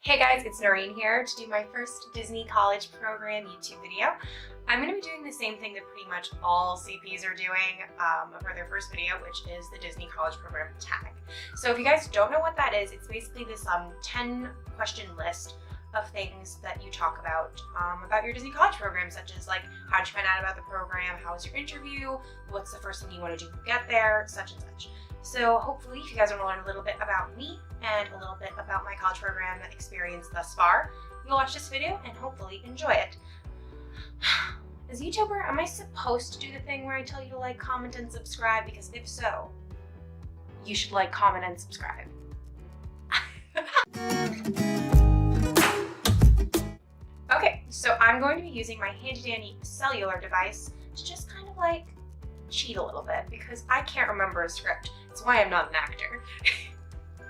Hey guys, it's Noreen here to do my first Disney College Program YouTube video. I'm going to be doing the same thing that pretty much all CPs are doing for their first video, which is the Disney College Program tag. So if you guys don't know what that is, it's basically this 10 question list of things that you talk about your Disney College Program, such as like how did you find out about the program, how was your interview, what's the first thing you want to do to get there, such and such. So hopefully if you guys want to learn a little bit about me and a little bit about my college program experience thus far, you'll watch this video and hopefully enjoy it. As a YouTuber, am I supposed to do the thing where I tell you to like, comment, and subscribe? Because if so, you should like, comment, and subscribe. Okay, so I'm going to be using my handy dandy cellular device to just kind of like cheat a little bit because I can't remember a script. That's why I'm not an actor.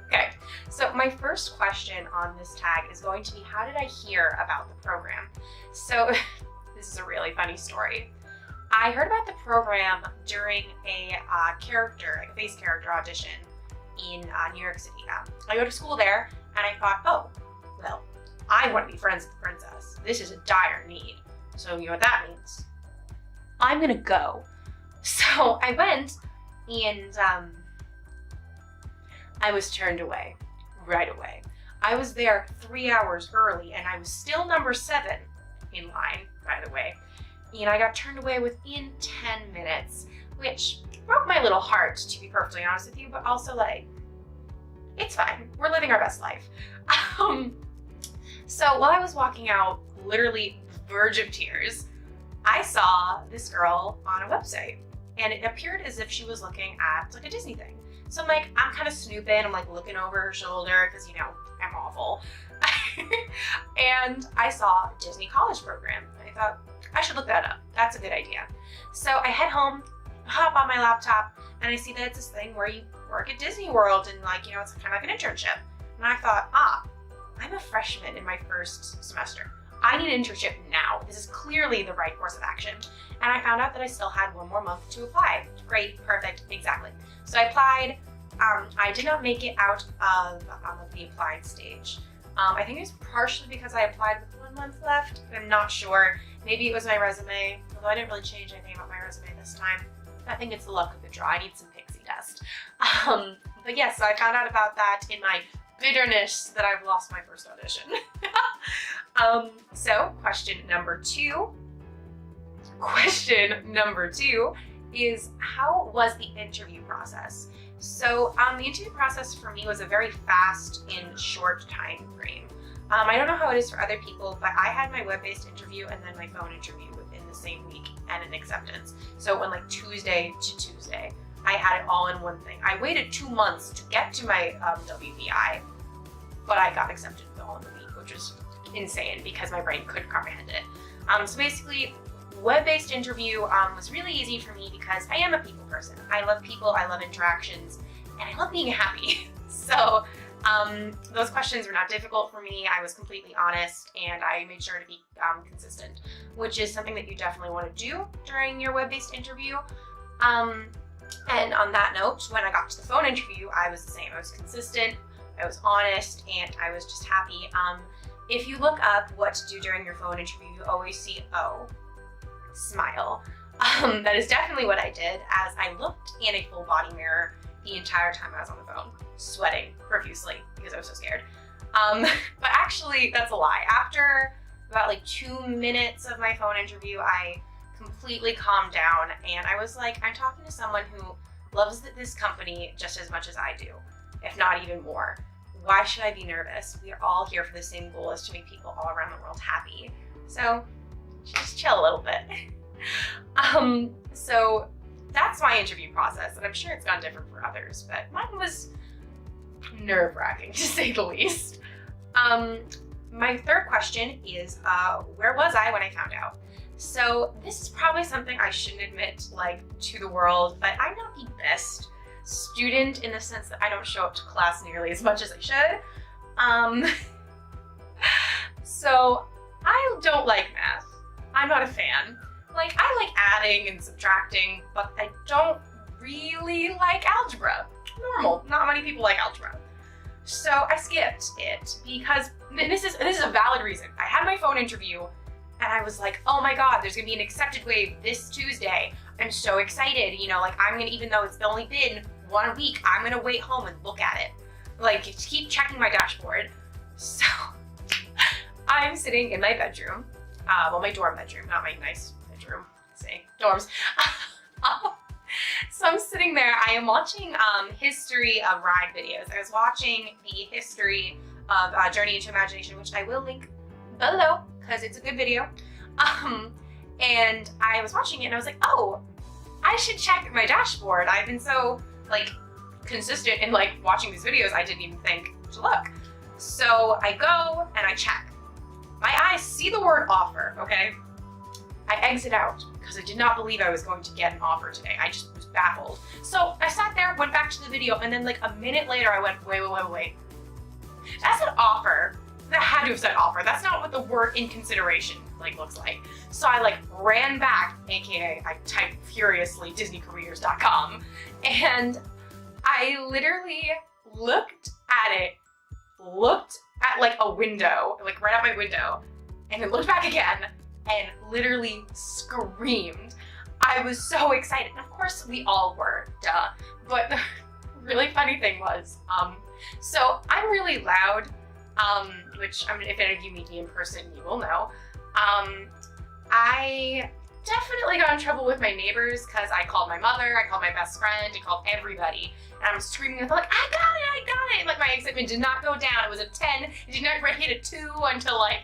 Okay, so my first question on this tag is going to be, how did I hear about the program? So this is a really funny story. I heard about the program during a face character audition in New York City. I go to school there and I thought, oh, well, I want to be friends with the princess. This is a dire need. So you know what that means. I'm gonna go. So I went and I was turned away right away. I was there 3 hours early and I was still number 7 in line, by the way. And I got turned away within 10 minutes, which broke my little heart, to be perfectly honest with you, but also like, it's fine. We're living our best life. So while I was walking out, literally verge of tears, I saw this girl on a website and it appeared as if she was looking at like a Disney thing. So I'm like, I'm kind of snooping, I'm like looking over her shoulder because, you know, I'm awful. And I saw Disney College Program. I thought, I should look that up. That's a good idea. So I head home, hop on my laptop, and I see that it's this thing where you work at Disney World and like, you know, it's kind of like an internship. And I thought, I'm a freshman in my first semester. I need an internship now. This is clearly the right course of action. And I found out that I still had 1 more month to apply. Great, perfect, exactly. So I applied. I did not make it out of the applied stage. I think it was partially because I applied with 1 month left. I'm not sure. Maybe it was my resume, although I didn't really change anything about my resume this time. I think it's the luck of the draw. I need some pixie dust. But yes, so I found out about that in my bitterness that I've lost my first audition. So question number two is, how was the interview process? So the interview process for me was a very fast and short time frame. I don't know how it is for other people, but I had my web-based interview and then my phone interview within the same week and an acceptance. So it went like Tuesday to Tuesday. I had it all in one thing. I waited 2 months to get to my WBI, but I got accepted all in the week, which was insane because my brain couldn't comprehend it. So basically, web-based interview was really easy for me because I am a people person. I love people, I love interactions, and I love being happy. So those questions were not difficult for me. I was completely honest and I made sure to be consistent, which is something that you definitely want to do during your web-based interview. And on that note, when I got to the phone interview, I was the same. I was consistent, I was honest, and I was just happy. If you look up what to do during your phone interview, you always see O, smile. That is definitely what I did, as I looked in a full body mirror the entire time I was on the phone, sweating profusely because I was so scared. But actually, that's a lie. After about like 2 minutes of my phone interview, I completely calmed down and I was like, I'm talking to someone who loves this company just as much as I do, if not even more. Why should I be nervous? We are all here for the same goal, as to make people all around the world happy. So just chill a little bit. So that's my interview process, and I'm sure it's gone different for others, but mine was nerve-wracking to say the least. My third question is, where was I when I found out? So this is probably something I shouldn't admit like to the world, but I'm not the best student in the sense that I don't show up to class nearly as much as I should. So I don't like math. I'm not a fan. Like, I like adding and subtracting, but I don't really like algebra. Normal, not many people like algebra. So I skipped it because this is a valid reason. I had my phone interview and I was like, oh my God, there's gonna be an accepted wave this Tuesday. I'm so excited, you know, like I'm gonna, even though it's only been 1 week, I'm gonna wait home and look at it. Like keep checking my dashboard. So I'm sitting in my bedroom, well, my dorm bedroom, not my nice bedroom, say dorms. So I'm sitting there, I am watching history of ride videos. I was watching the history of Journey into Imagination, which I will link below because it's a good video. And I was watching it and I was like, oh, I should check my dashboard. I've been so like consistent in like watching these videos, I didn't even think to look. So I go and I check. My eyes see the word offer, okay? I exit out because I did not believe I was going to get an offer today. I just was baffled. So I sat there, went back to the video, and then like a minute later I went, wait. That's an offer. That had to have said offer. That's not what the word in consideration like looks like. So I like ran back, AKA I typed furiously disneycareers.com, and I literally looked at like a window, like right out my window, and then looked back again and literally screamed. I was so excited. And of course we all were, duh. But the really funny thing was, so I'm really loud, which I mean, if any of you meet me in person, you will know. I definitely got in trouble with my neighbors because I called my mother, I called my best friend, I called everybody. And I'm screaming at them like, I got it! Like my excitement did not go down. It was a 10, it did not hit a 2 until like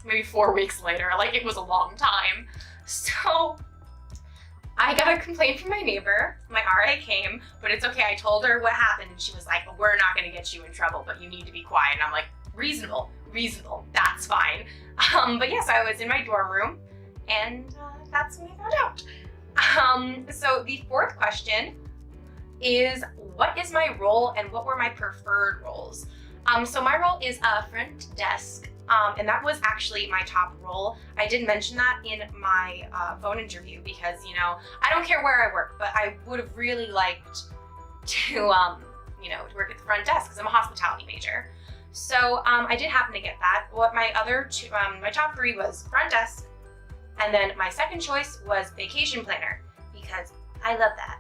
maybe 4 weeks later. Like it was a long time. So I got a complaint from my neighbor. My RA came, but it's okay. I told her what happened and she was like, well, we're not gonna get you in trouble, but you need to be quiet. And I'm like, reasonable, that's fine. But yes, I was in my dorm room and that's when I found out. So the fourth question is, what is my role and what were my preferred roles? So my role is front desk, and that was actually my top role. I did mention that in my phone interview because, you know, I don't care where I work, but I would have really liked to, you know, to work at the front desk because I'm a hospitality major. So I did happen to get that. What my other two, my top 3 was front desk, and then my second choice was vacation planner because I love that.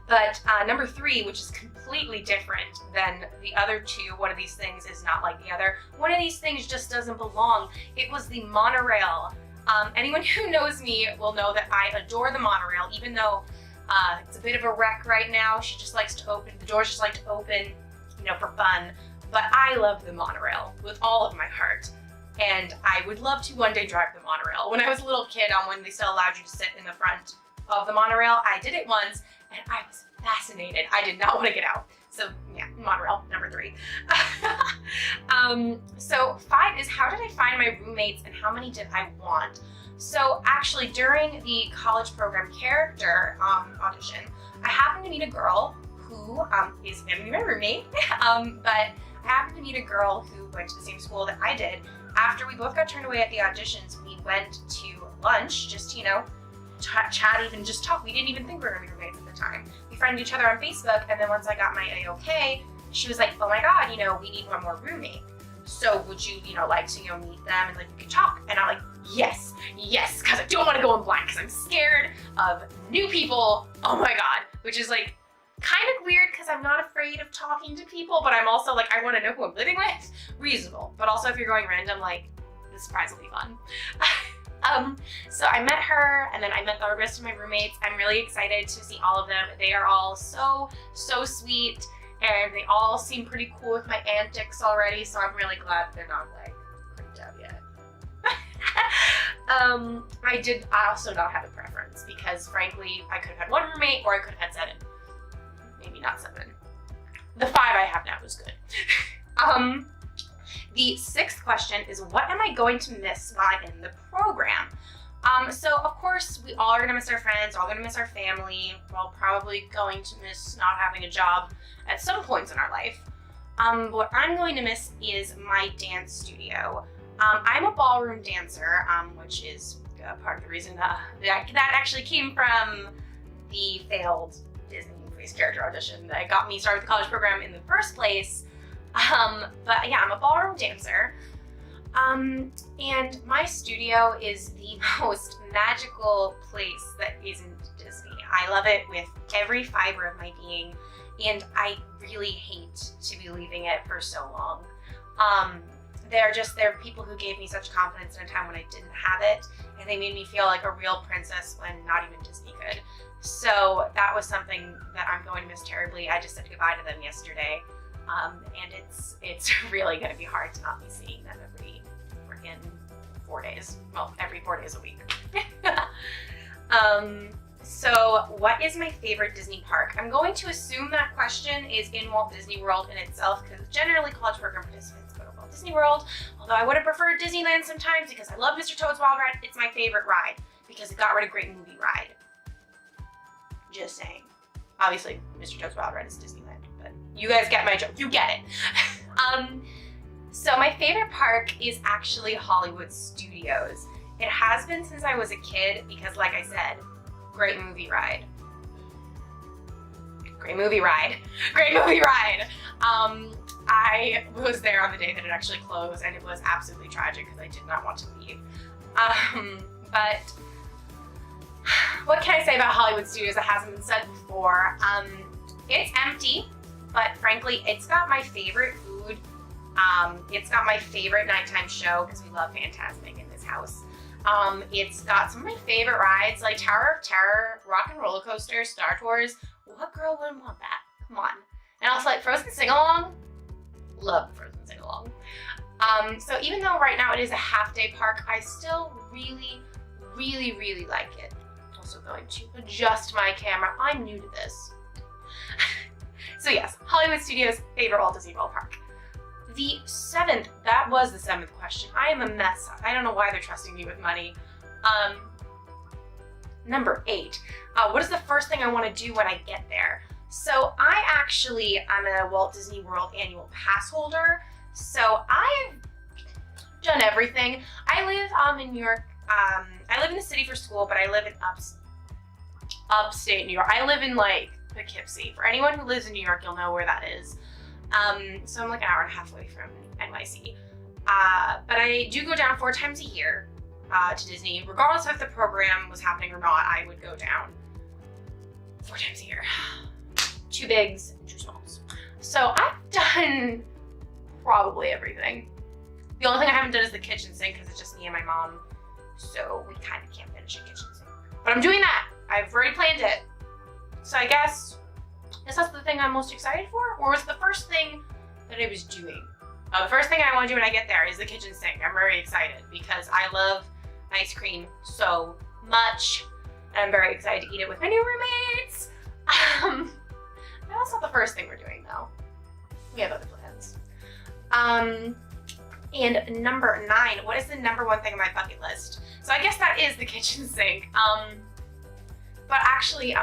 But number 3, which is completely different than the other 2, one of these things is not like the other. One of these things just doesn't belong. It was the monorail. Anyone who knows me will know that I adore the monorail, even though it's a bit of a wreck right now. She just likes to open, the doors just like to open, you know, for fun. But I love the monorail with all of my heart. And I would love to one day drive the monorail. When I was a little kid, when they still allowed you to sit in the front of the monorail, I did it once and I was fascinated. I did not want to get out. So yeah, monorail, number 3. So 5 is, how did I find my roommates and how many did I want? So actually during the college program character audition, I happened to meet a girl who is going to be my roommate, but I happened to meet a girl who went to the same school that I did. After we both got turned away at the auditions, we went to lunch, just, you know, chat, even just talk. We didn't even think we were going to be roommates at the time. We friended each other on Facebook, and then once I got my AOK, she was like, oh my God, you know, we need one more roommate. So would you, you know, like to, you know, meet them and like we could talk? And I'm like, yes, because I don't want to go in blind because I'm scared of new people. Oh my God, which is like kind of weird because I'm not afraid of talking to people, but I'm also like, I want to know who I'm living with. Reasonable, but also if you're going random, like the surprise will be fun. So I met her and then I met the rest of my roommates. I'm really excited to see all of them. They are all so sweet and they all seem pretty cool with my antics already, so I'm really glad they're not like creeped out yet. I also not have a preference because frankly, I could have had 1 roommate or I could have had 7. Maybe not 7. The 5 I have now is good. The 6th question is, what am I going to miss while I'm in the program? So of course, we all are gonna miss our friends, we're all gonna miss our family. We're all probably going to miss not having a job at some points in our life. What I'm going to miss is my dance studio. I'm a ballroom dancer, which is part of the reason that actually came from the failed Disney Voice character audition that got me started with the college program in the first place. But yeah, I'm a ballroom dancer. And my studio is the most magical place that isn't Disney. I love it with every fiber of my being, and I really hate to be leaving it for so long. There are people who gave me such confidence in a time when I didn't have it, and they made me feel like a real princess when not even Disney could. So that was something that I'm going to miss terribly. I just said goodbye to them yesterday, and it's really going to be hard to not be seeing them every freaking 4 days. Well, every 4 days a week. So what is my favorite Disney park? I'm going to assume that question is in Walt Disney World in itself, because generally college program participants go to Walt Disney World, although I would have preferred Disneyland sometimes because I love Mr. Toad's Wild Ride. It's my favorite ride because it got rid of Great Movie Ride. Just saying. Obviously, Mr. Toad's Wild Ride is Disneyland, but you guys get my joke. You get it. So my favorite park is actually Hollywood Studios. It has been since I was a kid because, like I said, Great Movie Ride. Great Movie Ride. Great Movie Ride. I was there on the day that it actually closed, and it was absolutely tragic because I did not want to leave. But what can I say about Hollywood Studios that hasn't been said before? It's empty, but frankly, it's got my favorite food. It's got my favorite nighttime show because we love Fantasmic in this house. It's got some of my favorite rides like Tower of Terror, Rock and Roller Coaster, Star Tours. What girl wouldn't want that? Come on. And also like Frozen Sing-Along. Love Frozen Sing-Along. So even though right now it is a half-day park, I still really, really, really like it. Also going to adjust my camera. I'm new to this. So yes, Hollywood Studios, favorite Walt Disney World park. The seventh, that was the seventh question. I am a mess. I don't know why they're trusting me with money. Number 8, what is the first thing I want to do when I get there? So I'm a Walt Disney World annual pass holder. So I've done everything. I live in New York. I live in the city for school, but I live in upstate New York. I live in like Poughkeepsie. For anyone who lives in New York, you'll know where that is. So I'm like an hour and a half away from NYC. But I do go down 4 times a year to Disney. Regardless of if the program was happening or not, I would go down 4 times a year. 2 bigs, 2 smalls. So I've done probably everything. The only thing I haven't done is the kitchen sink because it's just me and my mom. So we kind of can't finish a kitchen sink. But I'm doing that. I've already planned it. So I guess, is that the thing I'm most excited for? Or was it the first thing that I was doing? The first thing I want to do when I get there is the kitchen sink. I'm very excited because I love ice cream so much. And I'm very excited to eat it with my new roommates. That's not the first thing we're doing though. We have other plans. And number 9, what is the number 1 thing on my bucket list? So I guess that is the kitchen sink. But actually,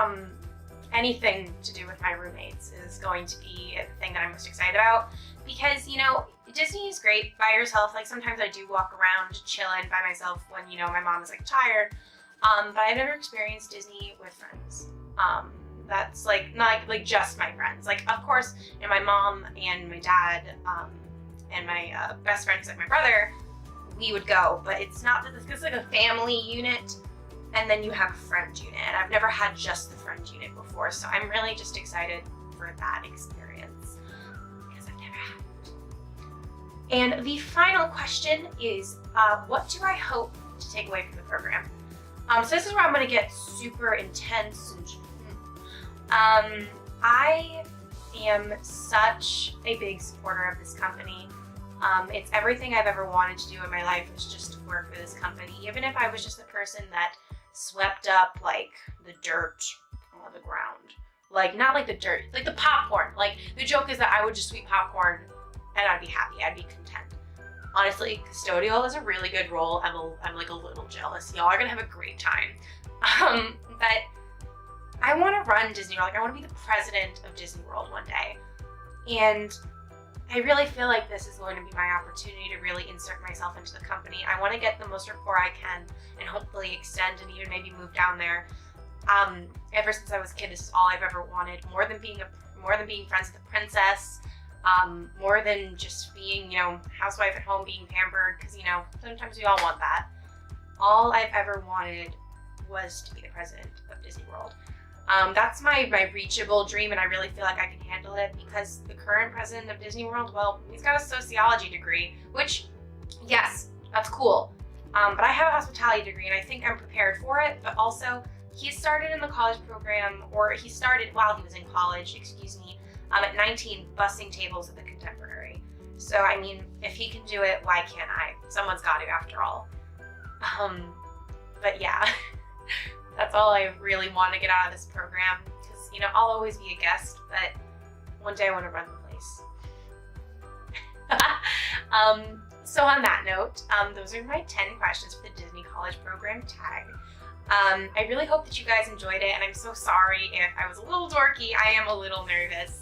anything to do with my roommates is going to be the thing that I'm most excited about because, you know, Disney is great by yourself. Like sometimes I do walk around chilling by myself when, you know, my mom is like tired. But I've never experienced Disney with friends. That's like not like just my friends. Like of course, you know, my mom and my dad and my best friend who's like my brother, we would go. But it's not that it's like a family unit. And then you have a friend unit. And I've never had just the friend unit before, so I'm really just excited for that experience because I've never had it. And the final question is, what do I hope to take away from the program? So this is where I'm going to get super intense. And I am such a big supporter of this company. It's everything I've ever wanted to do in my life is just to work for this company, even if I was just the person that swept up like the dirt on the ground. Like not like the dirt, like the popcorn. Like the joke is that I would just sweep popcorn and I'd be happy, I'd be content. Honestly, custodial is a really good role. I'm like a little jealous. Y'all are gonna have a great time. But I wanna run Disney World. Like I wanna be the president of Disney World one day. And I really feel like this is going to be my opportunity to really insert myself into the company. I want to get the most rapport I can and hopefully extend and even maybe move down there. Ever since I was a kid, this is all I've ever wanted. More than being friends with the princess, more than just being, housewife at home being pampered, because, sometimes we all want that. All I've ever wanted was to be the president of Disney World. That's my reachable dream, and I really feel like I can handle it because the current president of Disney World, well, he's got a sociology degree, which, yes, that's cool. But I have a hospitality degree, and I think I'm prepared for it, but also he started in the college program, or he started while he was in college, at 19 bussing tables at the Contemporary. So, I mean, if he can do it, why can't I? Someone's got to, after all. But yeah, that's all I really want to get out of this program, because, I'll always be a guest, but one day I want to run the place. So on that note, those are my 10 questions for the Disney College Program tag. I really hope that you guys enjoyed it, and I'm so sorry if I was a little dorky. I am a little nervous.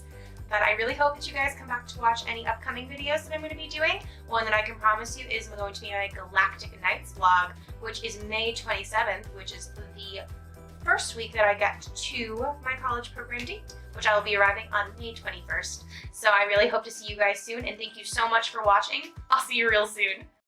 But I really hope that you guys come back to watch any upcoming videos that I'm going to be doing. One that I can promise you is going to be my Galactic Nights vlog, which is May 27th, which is the first week that I get to my college program date, which I will be arriving on May 21st. So I really hope to see you guys soon, and thank you so much for watching. I'll see you real soon.